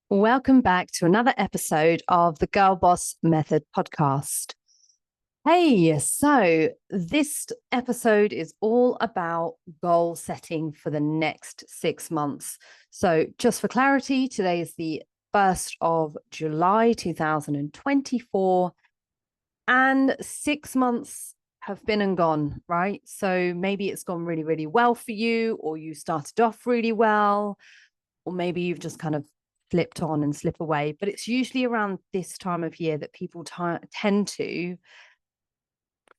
Welcome back to another episode of the Girl Boss Method podcast. Hey, so this episode is all about goal setting for the next 6 months. So, just for clarity, today is the 1st of July 2024, and 6 months have been and gone, right? So, maybe it's gone really, really well for you, or you started off really well, or maybe you've just kind of flipped on and slip away. But it's usually around this time of year that people tend to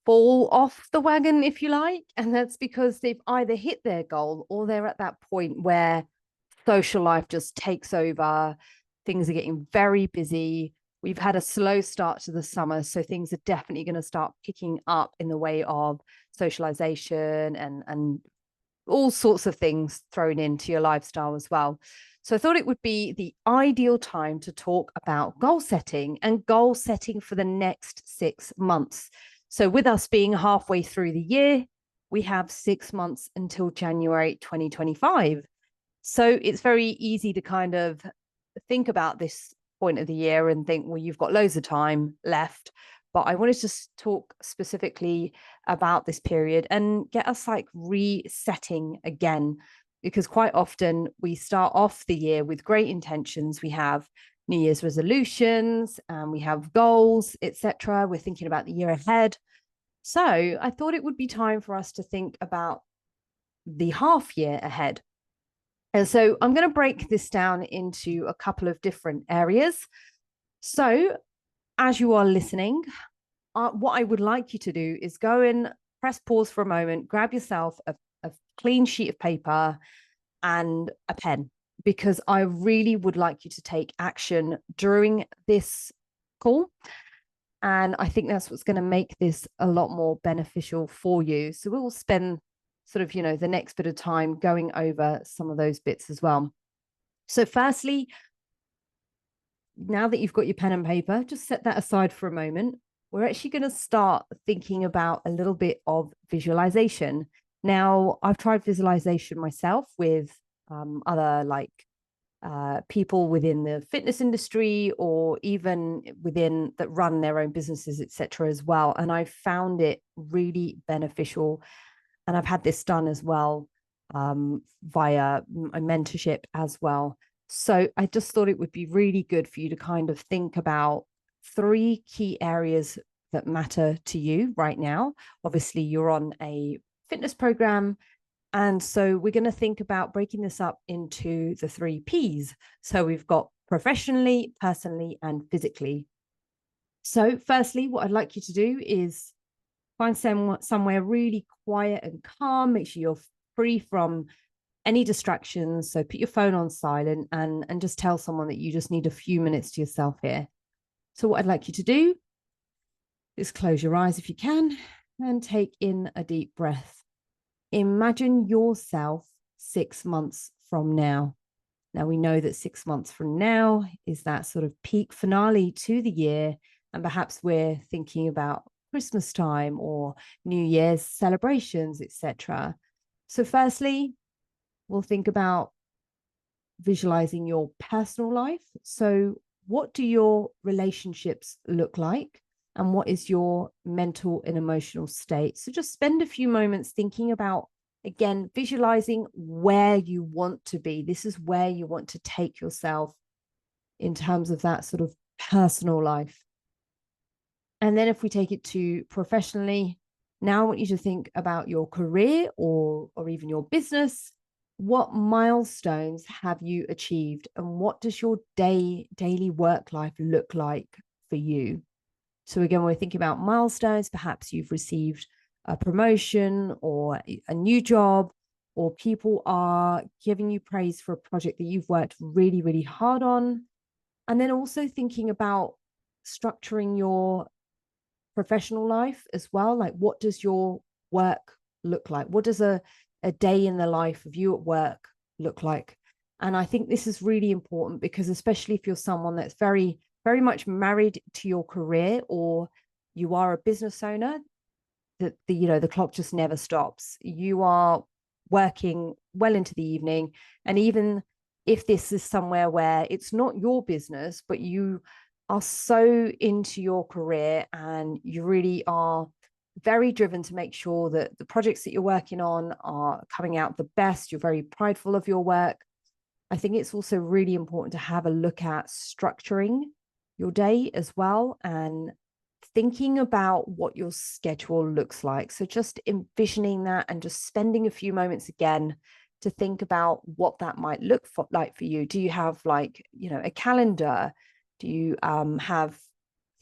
fall off the wagon, if you like. And that's because they've either hit their goal or they're at that point where social life just takes over. Things are getting very busy. We've had a slow start to the summer, so things are definitely going to start picking up in the way of socialization and all sorts of things thrown into your lifestyle as well. So I thought it would be the ideal time to talk about goal setting and goal setting for the next 6 months. So with us being halfway through the year, we have 6 months until January 2025. So it's very easy to kind of think about this point of the year and think, well, you've got loads of time left. But I wanted to talk specifically about this period and get us like resetting again, because quite often we start off the year with great intentions. We have New Year's resolutions and we have goals, etc. We're thinking about the year ahead. So I thought it would be time for us to think about the half year ahead. And so I'm going to break this down into a couple of different areas. So as you are listening, what I would like you to do is go and press pause for a moment, grab yourself a clean sheet of paper and a pen, because I really would like you to take action during this call. And I think that's what's going to make this a lot more beneficial for you. So we'll spend sort of, the next bit of time going over some of those bits as well. So firstly, now that you've got your pen and paper, just set that aside for a moment. We're actually going to start thinking about a little bit of visualization. Now, I've tried visualization myself with other people within the fitness industry, or even within that run their own businesses, etc. as well. And I found it really beneficial. And I've had this done as well via a mentorship as well. So I just thought it would be really good for you to kind of think about 3 key areas that matter to you right now. Obviously, you're on a fitness program. And so we're going to think about breaking this up into the 3 Ps. So we've got professionally, personally, and physically. So firstly, what I'd like you to do is find somewhere really quiet and calm. Make sure you're free from any distractions. So put your phone on silent and just tell someone that you just need a few minutes to yourself here. So what I'd like you to do is close your eyes if you can and take in a deep breath. Imagine yourself 6 months from now. Now, we know that 6 months from now is that sort of peak finale to the year. And perhaps we're thinking about Christmas time or New Year's celebrations, etc. So firstly, we'll think about visualizing your personal life. So what do your relationships look like? And what is your mental and emotional state? So just spend a few moments thinking about, again, visualizing where you want to be. This is where you want to take yourself in terms of that sort of personal life. And then if we take it to professionally, now I want you to think about your career or even your business. What milestones have you achieved, and what does your daily work life look like for you? So again, we're thinking about milestones. Perhaps you've received a promotion or a new job, or people are giving you praise for a project that you've worked really, really hard on. And then also thinking about structuring your professional life as well. Like, what does your work look like? What does a day in the life of you at work look like? And I think this is really important, because especially if you're someone that's very, very much married to your career, or you are a business owner, that the clock just never stops. You are working well into the evening, and even if this is somewhere where it's not your business, but you are so into your career and you really are very driven to make sure that the projects that you're working on are coming out the best, you're very prideful of your work, I think it's also really important to have a look at structuring your day as well and thinking about what your schedule looks like. So just envisioning that and just spending a few moments again to think about what that might look like for you. Do you have like, a calendar? Do you have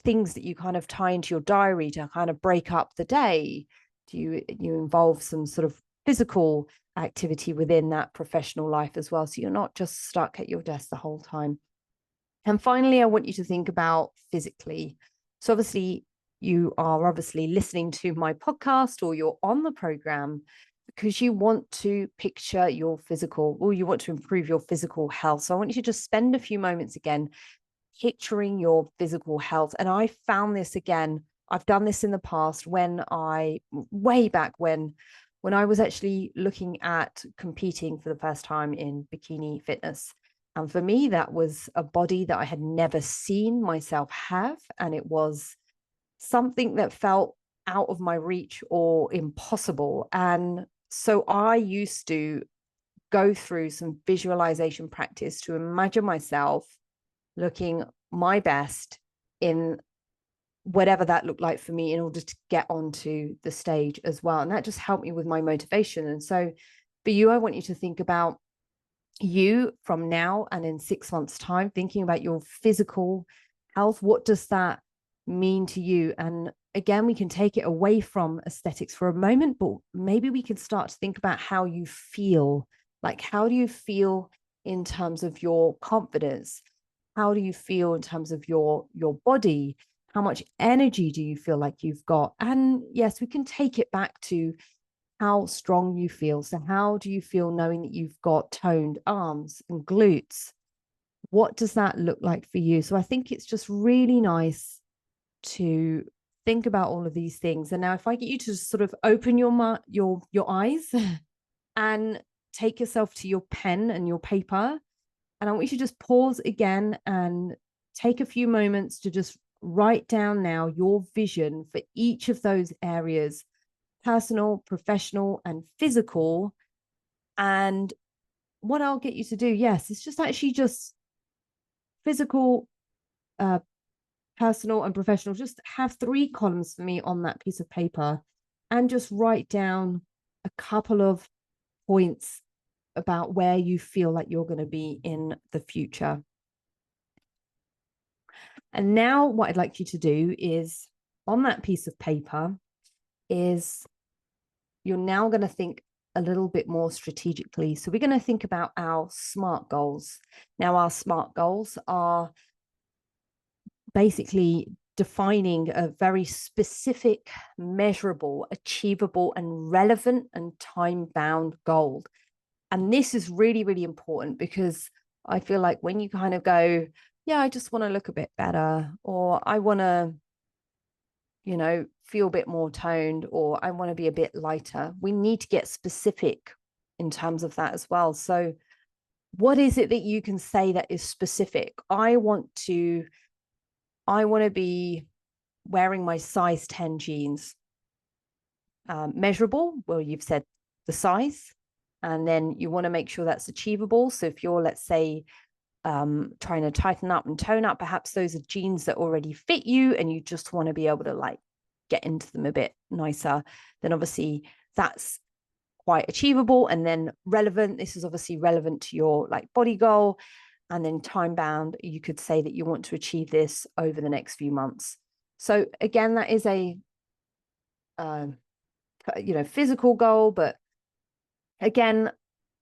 things that you kind of tie into your diary to kind of break up the day? Do you involve some sort of physical activity within that professional life as well, so you're not just stuck at your desk the whole time? And finally, I want you to think about physically. So obviously you are obviously listening to my podcast or you're on the program because you want to picture your physical, or you want to improve your physical health. So I want you to just spend a few moments again picturing your physical health. And I found this again, I've done this in the past way back when I was actually looking at competing for the first time in bikini fitness. And for me, that was a body that I had never seen myself have. And it was something that felt out of my reach or impossible. And so I used to go through some visualization practice to imagine myself looking my best in whatever that looked like for me in order to get onto the stage as well. And that just helped me with my motivation. And so for you, I want you to think about you from now and in 6 months' time, thinking about your physical health. What does that mean to you? And again, we can take it away from aesthetics for a moment, but maybe we can start to think about how you feel. Like, how do you feel in terms of your confidence? How do you feel in terms of your body? How much energy do you feel like you've got? And yes, we can take it back to how strong you feel. So how do you feel knowing that you've got toned arms and glutes? What does that look like for you? So I think it's just really nice to think about all of these things. And now if I get you to sort of open your eyes and take yourself to your pen and your paper, and I want you to just pause again and take a few moments to just write down now your vision for each of those areas: personal, professional, and physical. And what I'll get you to do, yes, it's just actually just physical, personal, and professional. Just have 3 columns for me on that piece of paper and just write down a couple of points about where you feel like you're going to be in the future. And now what I'd like you to do is, on that piece of paper, is you're now going to think a little bit more strategically. So we're going to think about our SMART goals. Now, our SMART goals are basically defining a very specific, measurable, achievable, and relevant and time-bound goal. And this is really, really important, because I feel like when you kind of go, yeah, I just want to look a bit better, or I want to, feel a bit more toned, or I want to be a bit lighter, we need to get specific in terms of that as well. So what is it that you can say that is specific? I want to be wearing my size 10 jeans. Measurable, well, you've said the size, and then you want to make sure that's achievable. So if you're, let's say, trying to tighten up and tone up, perhaps those are jeans that already fit you and you just want to be able to like get into them a bit nicer, then obviously that's quite achievable. And then relevant, this is obviously relevant to your like body goal. And then time bound, you could say that you want to achieve this over the next few months. So again, that is a physical goal, but again,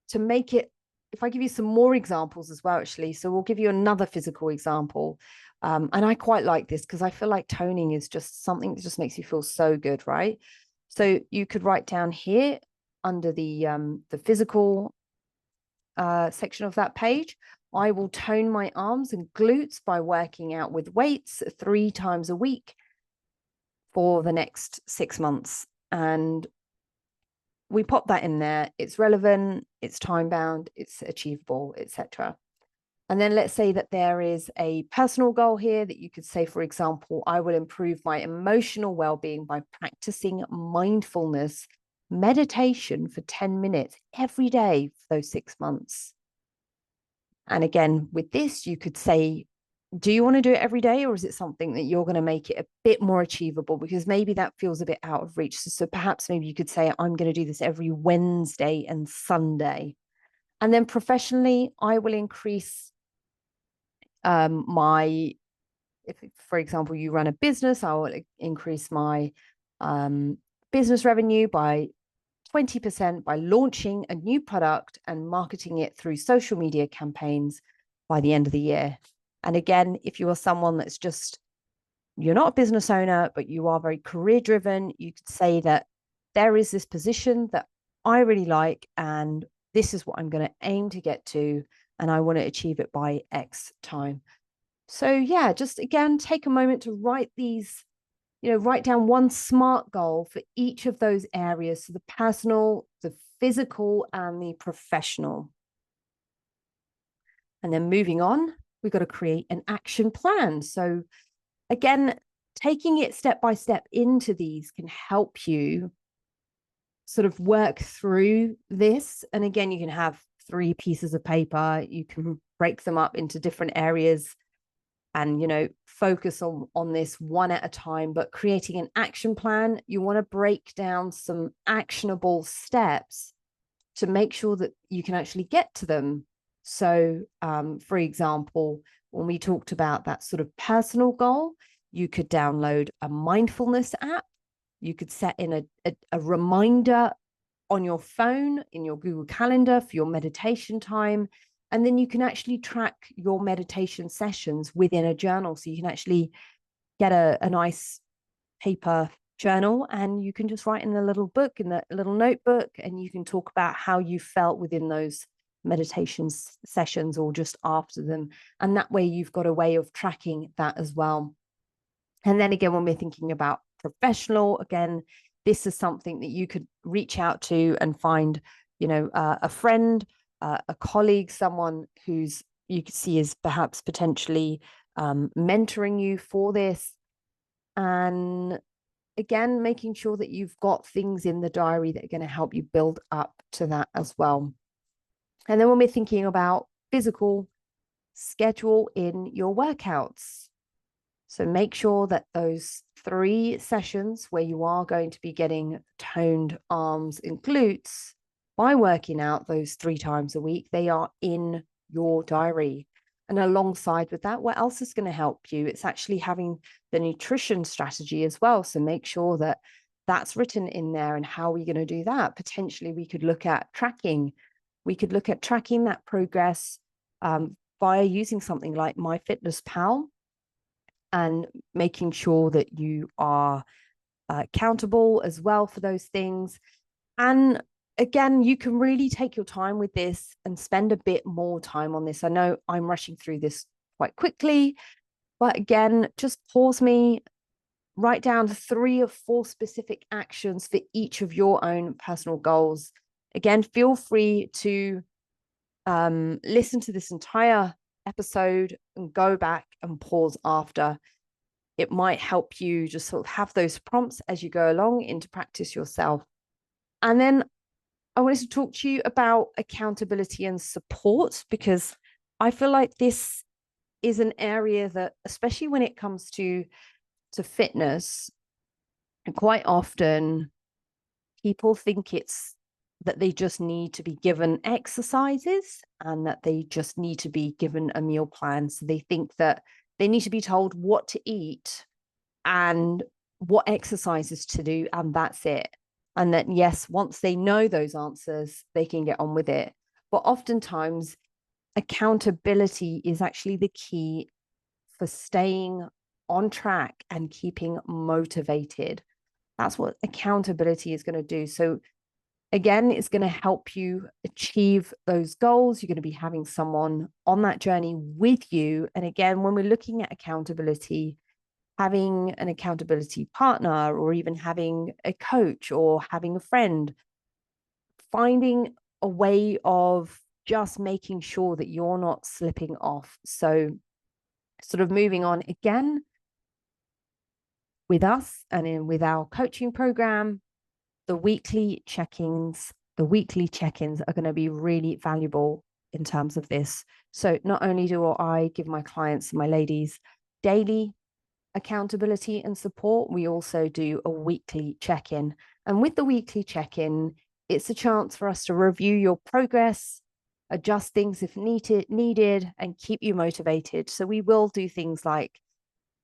to make it, if I give you some more examples as well, actually, so we'll give you another physical example. And I quite like this because I feel like toning is just something that just makes you feel so good, right? So you could write down here under the physical section of that page, I will tone my arms and glutes by working out with weights 3 times a week for the next 6 months. And we pop that in there. It's relevant, it's time bound, it's achievable, etc. And then let's say that there is a personal goal here that you could say, for example, I will improve my emotional well-being by practicing mindfulness meditation for 10 minutes every day for those 6 months. And again, with this, you could say, do you want to do it every day, or is it something that you're going to make it a bit more achievable? Because maybe that feels a bit out of reach. So perhaps maybe you could say, I'm going to do this every Wednesday and Sunday. And then professionally, I will increase if, for example, you run a business, I will increase my business revenue by 20% by launching a new product and marketing it through social media campaigns by the end of the year. And again, if you are someone that's just, you're not a business owner, but you are very career driven, you could say that there is this position that I really like, and this is what I'm going to aim to get to, and I want to achieve it by X time. So yeah, just again, take a moment to write these, write down one SMART goal for each of those areas. So the personal, the physical, and the professional. And then moving on, we've got to create an action plan. So again, taking it step by step into these can help you sort of work through this. And again, you can have 3 pieces of paper, you can break them up into different areas and focus on this one at a time. But creating an action plan, you want to break down some actionable steps to make sure that you can actually get to them. So for example, when we talked about that sort of personal goal, you could download a mindfulness app. You could set in a reminder on your phone, in your Google Calendar, for your meditation time. And then you can actually track your meditation sessions within a journal. So you can actually get a nice paper journal, and you can just write in a little book, in a little notebook, and you can talk about how you felt within those meditation sessions or just after them. And that way you've got a way of tracking that as well. And then again, when we're thinking about professional, again, this is something that you could reach out to and find, a friend, a colleague, someone who's you could see is perhaps potentially mentoring you for this. And again, making sure that you've got things in the diary that are going to help you build up to that as well. And then when we're thinking about physical, schedule in your workouts. So make sure that those 3 sessions where you are going to be getting toned arms and glutes by working out those 3 times a week, they are in your diary. And alongside with that, what else is going to help you? It's actually having the nutrition strategy as well. So make sure that that's written in there. And how are we going to do that? Potentially, we could look at tracking. We could look at tracking that progress via using something like MyFitnessPal, and making sure that you are accountable as well for those things. And again, you can really take your time with this and spend a bit more time on this. I know I'm rushing through this quite quickly, but again, just pause me, write down 3 or 4 specific actions for each of your own personal goals. Again, feel free to listen to this entire episode and go back and pause after. It might help you just sort of have those prompts as you go along into practice yourself. And then I wanted to talk to you about accountability and support, because I feel like this is an area that, especially when it comes to fitness, quite often people think it's that they just need to be given exercises and that they just need to be given a meal plan. So they think that they need to be told what to eat and what exercises to do, and that's it. And that, yes, once they know those answers, they can get on with it. But oftentimes, accountability is actually the key for staying on track and keeping motivated. That's what accountability is going to do. So again, it's going to help you achieve those goals. You're going to be having someone on that journey with you. And again, when we're looking at accountability, having an accountability partner, or even having a coach or having a friend, finding a way of just making sure that you're not slipping off. So sort of moving on again with us and with our coaching program, the weekly check-ins are going to be really valuable in terms of this. So not only do I give my clients, my ladies, daily accountability and support, we also do a weekly check-in. And with the weekly check-in, it's a chance for us to review your progress, adjust things if needed, and keep you motivated. So we will do things like,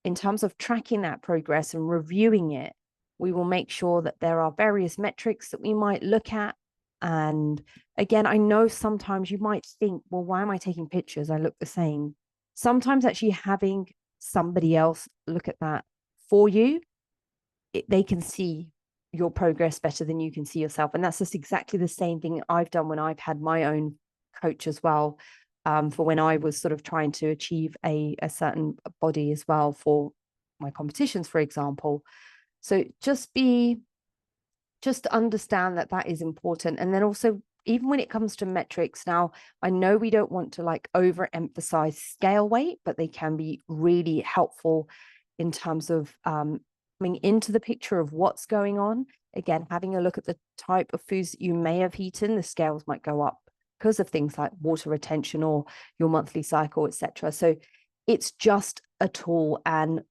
in terms of tracking that progress and reviewing it, we will make sure that there are various metrics that we might look at. And again, I know sometimes you might think, well, why am I taking pictures? I look the same. Sometimes actually having somebody else look at that for you, they can see your progress better than you can see yourself. And that's just exactly the same thing I've done when I've had my own coach as well, for when I was sort of trying to achieve a certain body as well for my competitions, for example. So just understand that is important. And then also, even when it comes to metrics, now I know we don't want to like overemphasize scale weight, but they can be really helpful in terms of coming into the picture of what's going on. Again, having a look at the type of foods that you may have eaten, the scales might go up because of things like water retention or your monthly cycle, etc. So it's just a tool, and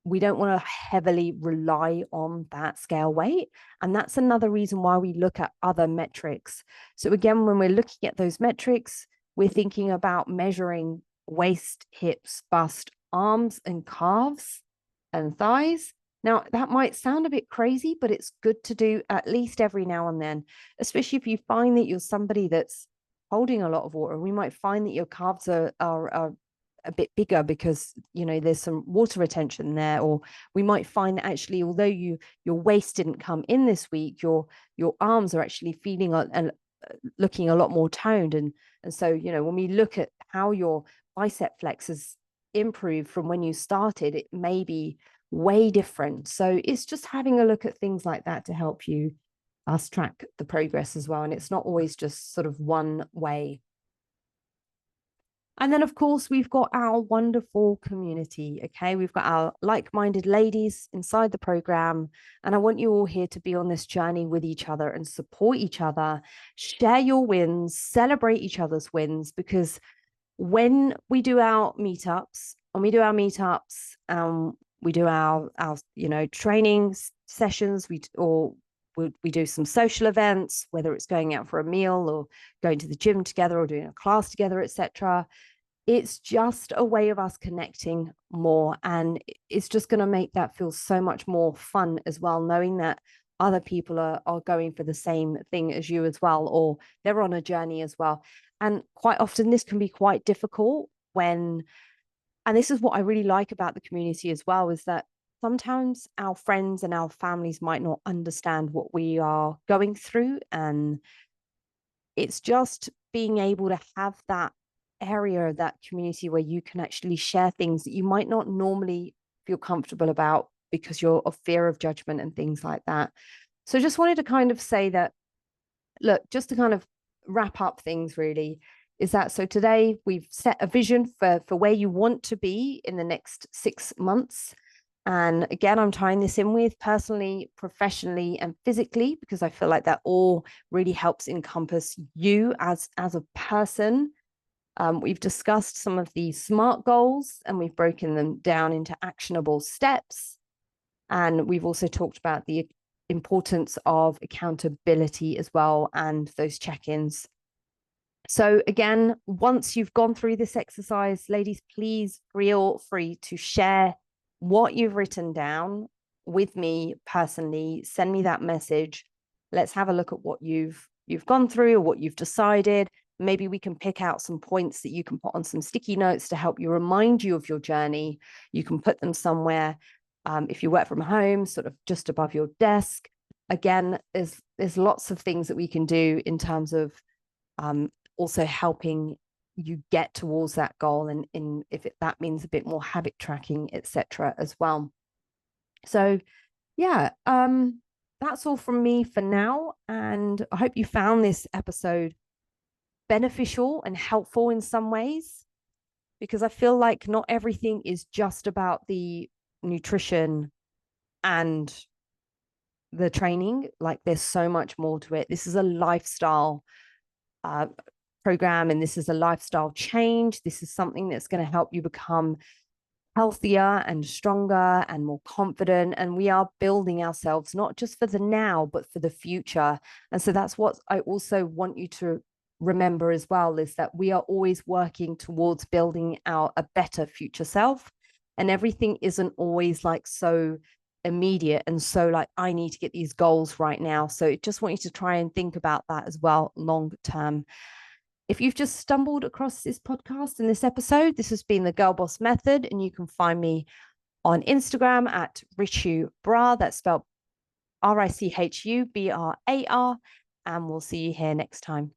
we don't want to heavily rely on that scale weight. And that's another reason why we look at other metrics. So again, when we're looking at those metrics, we're thinking about measuring waist, hips, bust, arms and calves and thighs. Now, that might sound a bit crazy, but it's good to do at least every now and then, especially if you find that you're somebody that's holding a lot of water. We might find that your calves are a bit bigger because, you know, there's some water retention there. Or we might find that actually, although your waist didn't come in this week, your arms are actually feeling and looking a lot more toned. And so, you know, when we look at how your bicep flex has improved from when you started, it may be way different. So it's just having a look at things like that to help you us track the progress as well. And it's not always just sort of one way. And then, of course, we've got our wonderful community. Okay, we've got our like-minded ladies inside the program. And I want you all here to be on this journey with each other and support each other, share your wins, celebrate each other's wins. Because when we do our meetups, we do our training sessions, we do some social events, whether it's going out for a meal or going to the gym together or doing a class together, etc. It's just a way of us connecting more, and it's just going to make that feel so much more fun as well, knowing that other people are going for the same thing as you as well, or they're on a journey as well. And quite often this can be quite difficult and this is what I really like about the community as well, is that sometimes our friends and our families might not understand what we are going through. And it's just being able to have that area, that community where you can actually share things that you might not normally feel comfortable about because you're of fear of judgment and things like that. So just wanted to kind of say that, look, just to kind of wrap up things really, is that so today we've set a vision for where you want to be in the next 6 months. And again, I'm tying this in with personally, professionally, and physically, because I feel like that all really helps encompass you as a person. We've discussed some of the SMART goals and we've broken them down into actionable steps. And we've also talked about the importance of accountability as well, and those check-ins. So again, once you've gone through this exercise, ladies, please feel free to share what you've written down with me personally. Send me that message. Let's have a look at what you've gone through or what you've decided. Maybe we can pick out some points that you can put on some sticky notes to help you, remind you of your journey. You can put them somewhere. If you work from home, sort of just above your desk. Again, there's lots of things that we can do in terms of also helping you get towards that goal, and that means a bit more habit tracking, etc. as well. So yeah, that's all from me for now. And I hope you found this episode beneficial and helpful in some ways, because I feel like not everything is just about the nutrition and the training. Like there's so much more to it. This is a lifestyle uh, program, and this is a lifestyle change. This is something that's going to help you become healthier and stronger and more confident. And we are building ourselves not just for the now, but for the future. And so that's what I also want you to remember as well, is that we are always working towards building out a better future self. And everything isn't always like so immediate and so like, I need to get these goals right now. So I just want you to try and think about that as well, long term. If you've just stumbled across this podcast and this episode, this has been the Girl Boss Method, and you can find me on Instagram at Richu Brar. That's spelled RICHUBRAR. And we'll see you here next time.